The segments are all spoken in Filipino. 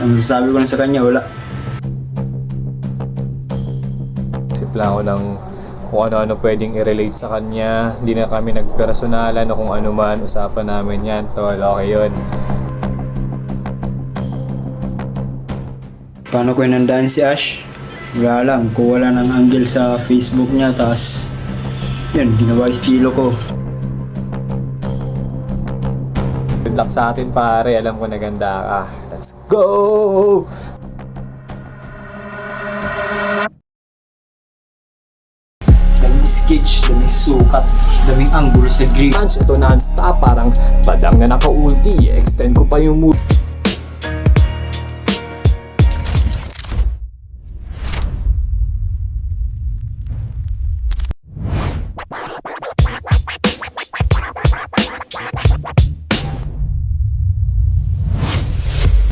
Ang sasabi ko lang sa kanya, wala. Isip lang ako ng kung ano-ano pwedeng i-relate sa kanya. Hindi na kami nagpersonalan o kung ano man. Usapan namin yan, tol. Okay yun. Paano ko inandaan si Ash? Wala lang, kung wala ng angle sa Facebook niya, tas yun, ginawa estilo ko. Good luck sa atin, pare. Alam ko naganda ka. Let's go! Daming sketch, daming sukat, daming angulo sa grid. Punch, ito non-stop. Parang badang na naka-ulti. Extend ko pa yung mood.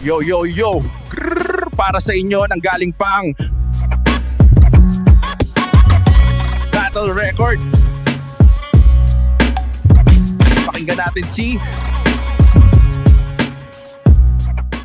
Yo, yo, yo! Grrr, para sa inyo nang galing pang Battle Record. Pakinggan natin si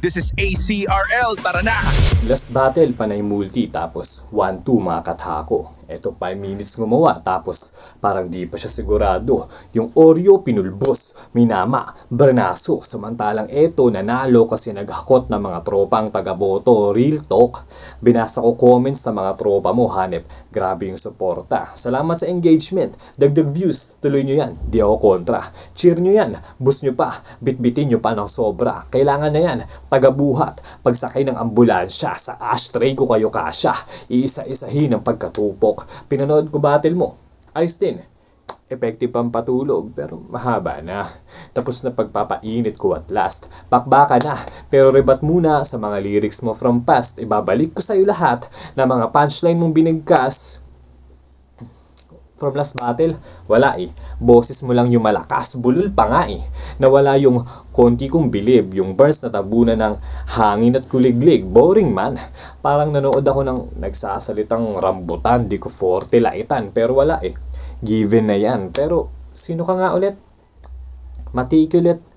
This is ACRL, tara na! Last battle, panay multi. Tapos 1-2 mga katako. Eto 5 minutes gumawa. Tapos parang di pa siya sigurado. Yung Oreo pinulbos, Minama, Bernaso. Samantalang eto nanalo kasi naghakot ng mga tropang taga-boto. Real talk. Binasa ko comments sa mga tropa mo, hanep. Grabe yung suporta. Salamat sa engagement. Dagdag views. Tuloy nyo yan. Di ako kontra. Cheer nyo yan. Boost nyo pa. Bitbitin nyo pa ng sobra. Kailangan na yan. Tagabuhat. Pagsakay ng ambulansya. Sa ashtray ko kayo kasya. Iisa-isahin ang pagkatupok. Pinanood ko battle mo. Ayos din. Effective pang patulog pero mahaba na. Tapos na pagpapainit ko at last. Bakbaka na. Pero rebat muna sa mga lyrics mo from past. Ibabalik ko sa'yo lahat na mga punchline mong binigkas. From last battle, wala eh. Boses mo lang yung malakas, bulol pa nga eh. Nawala yung konti kong bilib, yung burst na tabunan ng hangin at kuliglig. Boring man. Parang nanood ako ng nagsasalitang rambutan, di ko forte laitan. Pero wala eh. Given na yan. Pero sino ka nga ulit? Maticulate.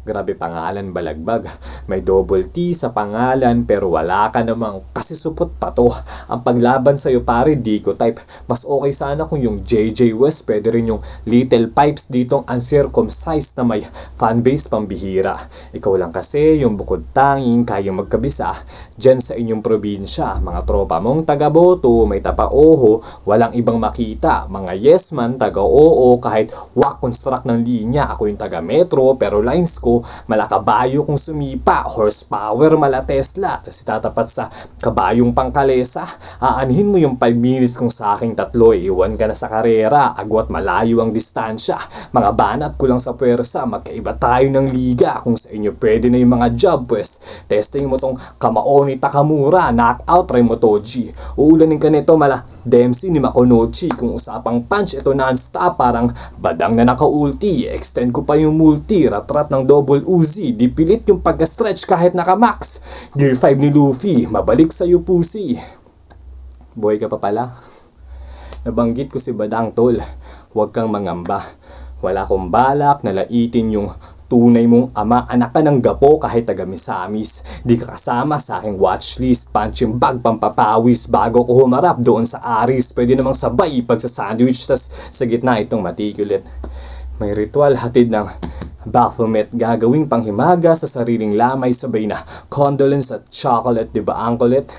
Grabe pangalan balagbag. May double T sa pangalan pero wala ka namang kasi supot pa to. Ang paglaban sa'yo pare di ko type. Mas okay sana kung yung JJ West, pwede rin yung Little Pipes ditong uncircumcised na may fanbase pambihira. Ikaw lang kasi yung bukod tanging kayang magkabisa dyan sa inyong probinsya. Mga tropa mong taga-boto, may tapa-oho, walang ibang makita. Mga yes man, taga-oo, kahit wak construct ng linya. Ako yung taga-metro pero lines ko malakabayo kung sumipa, horsepower mala Tesla, tapos tatapat sa kabayong pangkalesa. Aanhin mo yung 5 minutes kung sa aking tatlo, iwan ka na sa karera, agwat malayo ang distansya. Mga banat ko lang sa puwersa, magkaiba tayo ng liga. Kung sa inyo pwede na yung mga job, pues testing mo tong Kamao ni Takamura, knockout try mo Toji. Uulanin ka nito mala Dempsey ni Makonochi. Kung usapang punch, ito non-stop, parang badang na naka-ulti. Extend ko pa yung multi, rat-rat ng double Uzi, di pilit yung pag-stretch kahit naka-max. Gear 5 ni Luffy, mabalik sa'yo pusi. Boy ka pa pala. Nabanggit ko si Badang tol, huwag kang mangamba. Wala akong balak na laitin yung tunay mong ama. Anak ka ng gapo kahit taga-misamis. Di ka kasama sa aking watchlist. Punching bag pampapawis bago ko humarap doon sa Aris. Pwede namang sabay pag sa sandwich, tas sa gitna itong matikulate. May ritual hatid ng Baphomet, gagawing panghimaga sa sariling lamay, sabay na condolence at chocolate, di ba ang kulit?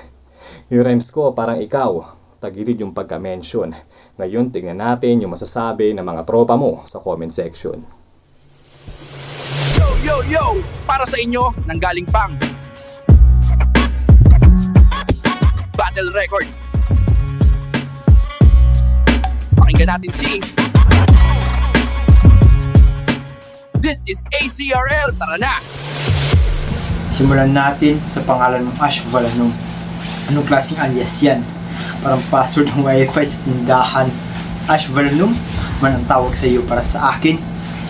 Yung rhymes ko parang ikaw, tagilid yung pagka-mention. Ngayon tingnan natin yung masasabi ng mga tropa mo sa comment section. Yo, yo, yo! Para sa inyo nang galing pang Battle Record. Pakinggan natin si This is ACRL, tara na! Simulan natin sa pangalan ng Ash Valanong. Anong klaseng alias yan? Parang password ng wifi sa tindahan. Ash Valanong, man ang tawag sa iyo. Para sa akin,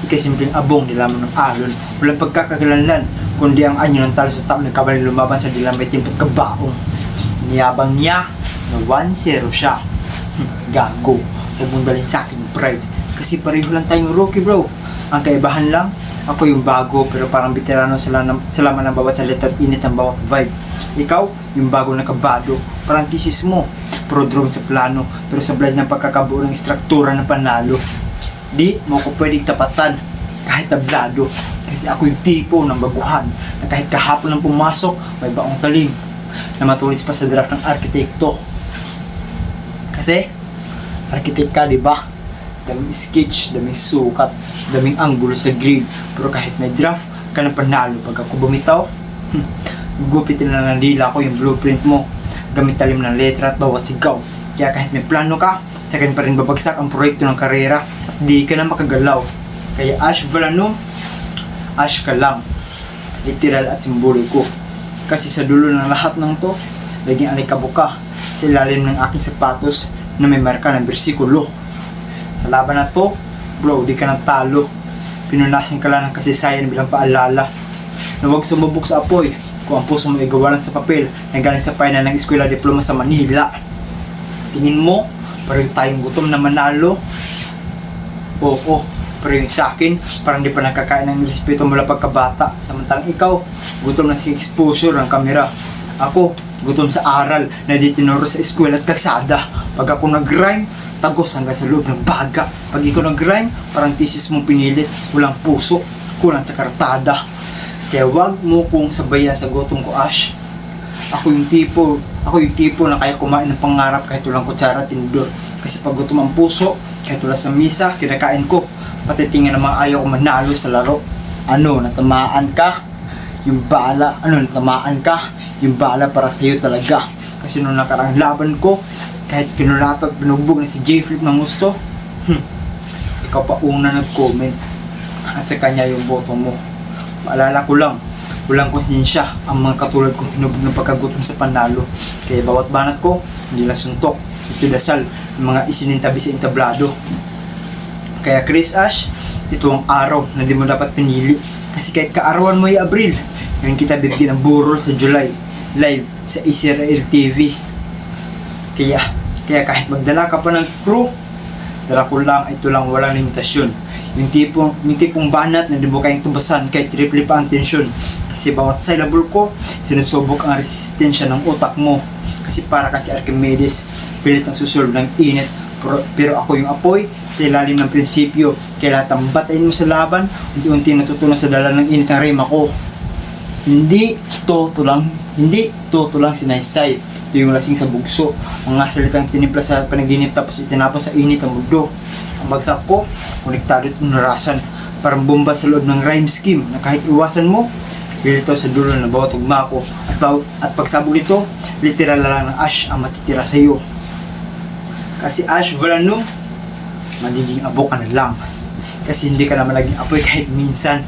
ikasimpleng abong nilamang ng alon. Walang pagkakakilanlan, kundi ang anyo ng talo sa tao ng kabalang lumaban sa dilamay tiyong pagkabaong. Niyabang niya na 1-0 siya. Gago, huwag mong dalhin sa akin pride. Kasi pareho lang tayong rookie bro. Ang kaibahan lang, Ako yung bago pero parang veterano sa laman ng bawat salita at init ng bawat vibe. Ikaw, yung bago na kabado, parang thesis mo, prodrome sa plano, pero sa blast ng pagkakabuo ng struktura ng panalo. Di mo ko pwedeng tapatan kahit tablado, kasi ako yung tipo ng baguhan na kahit kahapon lang pumasok, may baong talim na matulis pa sa draft ng arkitekto. Kasi, arkitek ka, di ba? Daming sketch, daming sukat, daming anggulo sa grid. Pero kahit may draft, ka na panalo. Pag ako bumitaw, gugupitin na ng dila ko yung blueprint mo. Gamit talim ng letra at bawat sigaw. Kaya kahit may plano ka, sa akin pa rin babagsak ang proyekto ng karera at di ka na makagalaw. Kaya Ash Valanum, Ash ka lang. Literal at simboliko. Kasi sa dulo ng lahat ng to, laging alikabok ka sa ilalim ng aking sapatos na may marka ng bersikulo. Sa laban na to, bro, di ka natalo. Pinunasin ka lang ng kasaysayan bilang paalala na huwag sumubok sa apoy kung ang puso mo ay gawalan sa papel na galing sa final ng eskwela diploma sa Manila. Tingin mo, pareho tayong gutom na manalo? Oo, pero yung sa akin, parang di pa nakakain ng respeto mula pagkabata. Samantalang ikaw, gutom na sa exposure ng kamera. Ako, gutom sa aral na di tinuro sa eskwela at kalsada. Pag ako nag-rhyme, tagos hanggang sa loob ng baga. Pag ikaw nag-rhyme, parang thesis mong pinilit, walang puso, kulang sa kartada. Kaya wag mo kong sabayan sa gutom ko, Ash. Ako yung tipo na kaya kumain ng pangarap kahit walang kutsara at tinidor. Kasi pag gutom ang puso, kahit wala sa misa, kinakain ko. Pati tingin na mga ayaw ko manalo sa laro. Ano, natamaan ka? Yung bala, natamaan ka? Yung bala para sa'yo talaga. Kasi nung nakarang laban ko, kahit kinulat at binugbog na si J-Flip ng gusto, ikaw pa una nag-comment at sa kanya yung boto mo. Maalala ko lang, walang konsensya ang mga katulad kong hinubog ng pagkagutom sa panalo. Kaya bawat banat ko, hindi lang suntok, ito dasal ng mga isinintabi sa entablado. Kaya Chris Ash, ito ang araw na di mo dapat pinili. Kasi kahit kaarawan mo yung Abril, ngayon kita bibigyan ng burol sa July, live sa ACRL TV. Kaya kahit magdala ka pa ng crew, dala ko lang, ito lang, walang limitasyon. Yung tipong banat na di mo kayang tubasan kahit triple pa ang tensyon. Kasi bawat syllable ko, sinusubok ang resistensya ng utak mo. Kasi para ka si Archimedes, pilit ang susolve ng init. Pero ako yung apoy sa ilalim ng prinsipyo. Kaya lahat ng batayin mo sa laban, unti-unti natutunan sa dala ng init ng rima ko. Hindi to lang sinaysay. Ito yung lasing sa bugso. Mga salitang tinimpla sa panaginip tapos itinapon sa init ang mundo. Ang bagsak ko, konektado at narasan. Parang bomba sa loob ng rhyme scheme na kahit iwasan mo, lilitaw sa dulo ng bawat ugma ko. At pagsabog nito, literal na lang ng Ash ang matitira sa iyo. Kasi Ash Valanum, magiging abo ka na lang. Kasi hindi ka naman naging apoy kahit minsan.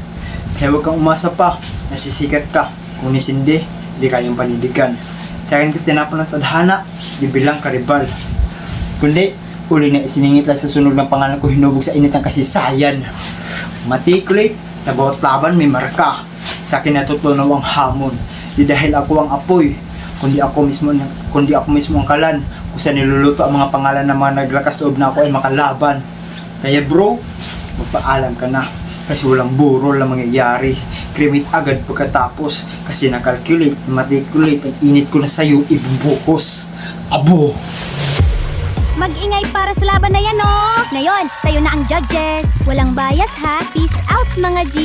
Kaya huwag kang umasa pa, nasisikat ka. Kung nisindi, hindi kayang panindigan. Sa akin ka tinapon ng tadhana, di bilang karibal. Kundi, uli na isiningit lang sa sunog ng pangalan ko hinubog sa init ng kasaysayan. Matikulate, sa bawat laban may marka. Sa akin natutunaw ang hamon. Di dahil ako ang apoy, kundi ako mismo ang kalan. Kung saan niluluto ang mga pangalan ng mga naglakas loob na ako ay makalaban. Kaya bro, magpaalam ka na. Kasi walang burol na mangyayari. Kremit agad pagkatapos. Kasi nakalculate, matikulate, ang init ko na sa'yo ibubuhos. Abo! Mag-ingay para sa laban na yan, oh! Ngayon, tayo na ang judges. Walang bias ha. Peace out, mga G!